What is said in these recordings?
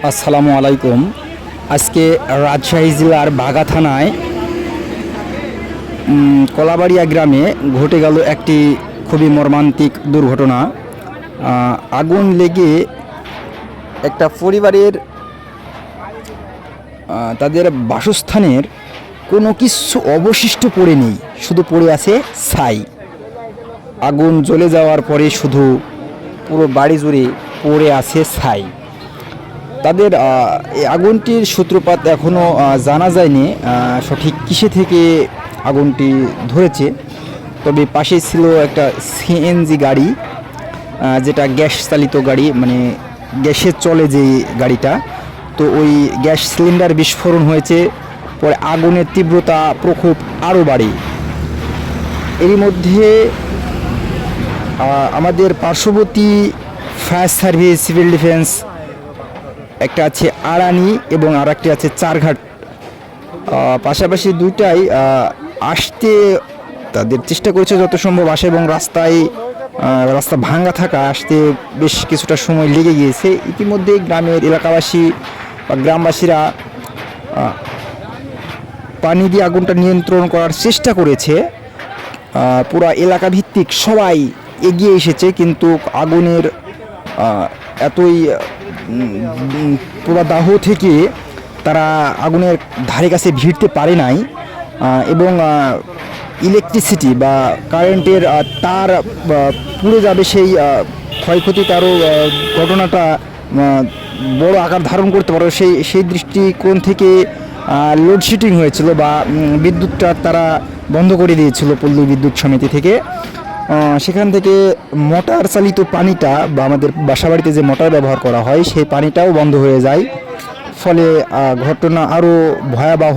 আসসালামু আলাইকুম। আজকে রাজশাহী জেলার বাঘা থানায় কলাবাড়িয়া গ্রামে ঘটে গেল একটি খুবই মর্মান্তিক দুর্ঘটনা। আগুন লেগে একটা পরিবারের তাদের বাসস্থানের কোনো কিছু অবশিষ্ট পড়ে নেই, শুধু পড়ে আছে ছাই। আগুন জ্বলে যাওয়ার পরে শুধু পুরো বাড়ি জুড়ে পড়ে আছে ছাই। তাদের এই আগুনটির সূত্রপাত এখনও জানা যায়নি সঠিক কিসে থেকে আগুনটি ধরেছে। তবে পাশে ছিল একটা সিএনজি গাড়ি, যেটা গ্যাস চালিত গাড়ি, মানে গ্যাসে চলে যে গাড়িটা। তো ওই গ্যাস সিলিন্ডার বিস্ফোরণ হয়েছে, পরে আগুনের তীব্রতা প্রকোপ আরও বাড়ে। এরই মধ্যে আমাদের পার্শ্ববর্তী ফায়ার সার্ভিস, সিভিল ডিফেন্স, একটা আছে আড়ানি এবং আর একটি আছে চারঘাট, পাশাপাশি দুইটাই আসতে তাদের চেষ্টা করেছে যত সম্ভব আসে, এবং রাস্তা ভাঙা থাকা আসতে বেশ কিছুটা সময় লেগে গিয়েছে। ইতিমধ্যে গ্রামের এলাকাবাসী বা গ্রামবাসীরা পানি দিয়ে আগুনটা নিয়ন্ত্রণ করার চেষ্টা করেছে। পুরা এলাকা ভিত্তিক সবাই এগিয়ে এসেছে, কিন্তু আগুনের এতই পুরো দাহ থেকে তারা আগুনের ধারে কাছে ভিড়তে পারে নাই, এবং ইলেকট্রিসিটি বা কারেন্টের তার পুড়ে যাবে সেই ক্ষয়ক্ষতিটারও ঘটনাটা বড় আকার ধারণ করতে পারে। সেই দৃষ্টিকোণ থেকে লোডশেডিং হয়েছিল বা বিদ্যুৎটা তারা বন্ধ করে দিয়েছিল পল্লী বিদ্যুৎ সমিতি থেকে। সেখান থেকে মোটর চালিত পানিটা বা আমাদের বাসাবাড়িতে যে মোটর ব্যবহার করা হয় সেই পানিটাও বন্ধ হয়ে যায়, ফলে ঘটনা আরও ভয়াবহ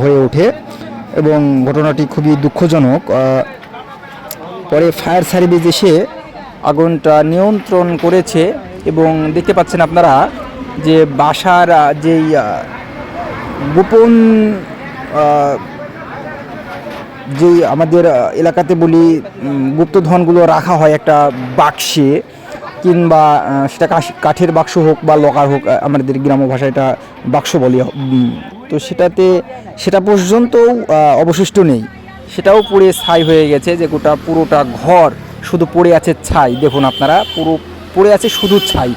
হয়ে ওঠে এবং ঘটনাটি খুবই দুঃখজনক। পরে ফায়ার সার্ভিস এসে আগুনটা নিয়ন্ত্রণ করেছে, এবং দেখতে পাচ্ছেন আপনারা যে বাসার যেই গোপন যে আমাদের এলাকাতে বলি গুপ্তধনগুলো রাখা হয় একটা বাক্সে, কিংবা সেটা কাঠের বাক্স হোক বা লকার হোক, আমাদের গ্রাম্য ভাষায় এটা বাক্স বলি। তো সেটা পর্যন্তও অবশিষ্ট নেই, সেটাও পুড়ে ছাই হয়ে গেছে। যে পুরোটা ঘর শুধু পড়ে আছে ছাই। দেখুন আপনারা, পুরো পড়ে আছে শুধু ছাই।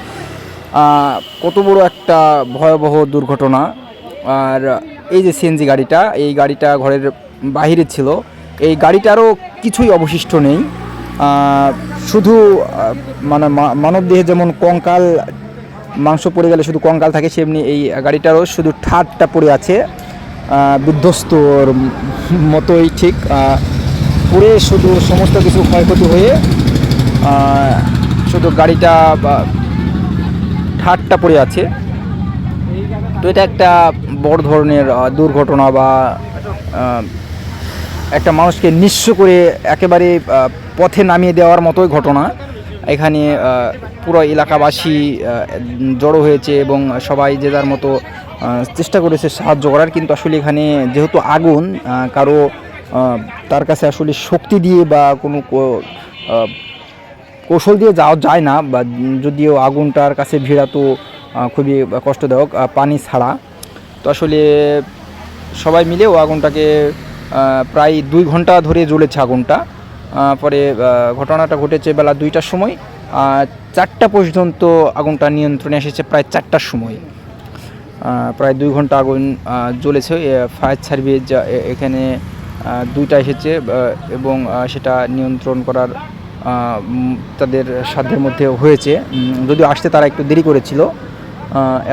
কত বড় একটা ভয়াবহ দুর্ঘটনা। আর এই যে সিএনজি গাড়িটা, এই গাড়িটা ঘরের বাহিরে ছিল, এই গাড়িটারও কিছুই অবশিষ্ট নেই। শুধু মানে মানবদেহে যেমন কঙ্কাল মাংস পড়ে গেলে শুধু কঙ্কাল থাকে, সেমনি এই গাড়িটারও শুধু ঠাটটা পড়ে আছে, বিধ্বস্তর মতোই ঠিক। পুড়ে শুধু সমস্ত কিছু ক্ষয়ক্ষতি হয়ে শুধু গাড়িটা ঠাটটা পড়ে আছে। তো এটা একটা বড় ধরনের দুর্ঘটনা, বা একটা মানুষকে নিঃস্ব করে একেবারে পথে নামিয়ে দেওয়ার মতোই ঘটনা। এখানে পুরো এলাকাবাসী জড়ো হয়েছে এবং সবাই যে যার মতো চেষ্টা করেছে সাহায্য করার, কিন্তু আসলে এখানে যেহেতু আগুন, কারো তার কাছে আসলে শক্তি দিয়ে বা কোনো কৌশল দিয়ে যাওয়া যায় না, বা যদিও আগুনটার কাছে ভিড়া তো খুবই কষ্টদায়ক পানি ছাড়া। তো আসলে সবাই মিলেও আগুনটাকে প্রায় 2 ঘন্টা ধরে জ্বলেছে আগুনটা। পরে ঘটনাটা ঘটেছে বেলা 2টার সময়, 4টা পর্যন্ত আগুনটা নিয়ন্ত্রণে এসেছে প্রায় 4টার সময়। প্রায় 2 ঘন্টা আগুন জ্বলেছে। ফায়ার সার্ভিস এখানে 2টা এসেছে এবং সেটা নিয়ন্ত্রণ করার তাদের সাধ্যের মধ্যে হয়েছে, যদিও আসতে তারা একটু দেরি করেছিল।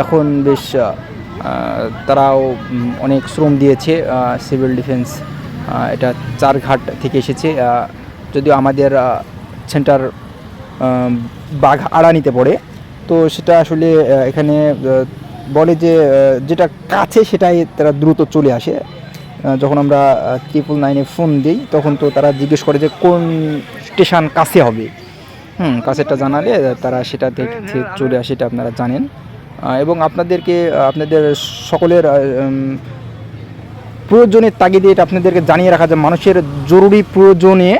এখন বেশ তারাও অনেক শ্রম দিয়েছে। সিভিল ডিফেন্স এটা চারঘাট থেকে এসেছে, যদিও আমাদের সেন্টার বাঘ আড়ানিতে পড়ে। তো সেটা আসলে এখানে বলে যে যেটা কাছে সেটাই তারা দ্রুত চলে আসে। যখন আমরা 999-এ ফোন দিই তখন তো তারা জিজ্ঞেস করে যে কোন স্টেশন কাছে হবে, কাছেরটা জানালে তারা সেটা দেখে চলে আসে, এটা আপনারা জানেন। এবং আপনাদের সকলের প্রয়োজনের তাগিদে এটা আপনাদেরকে জানিয়ে রাখা, যে মানুষের জরুরি প্রয়োজনে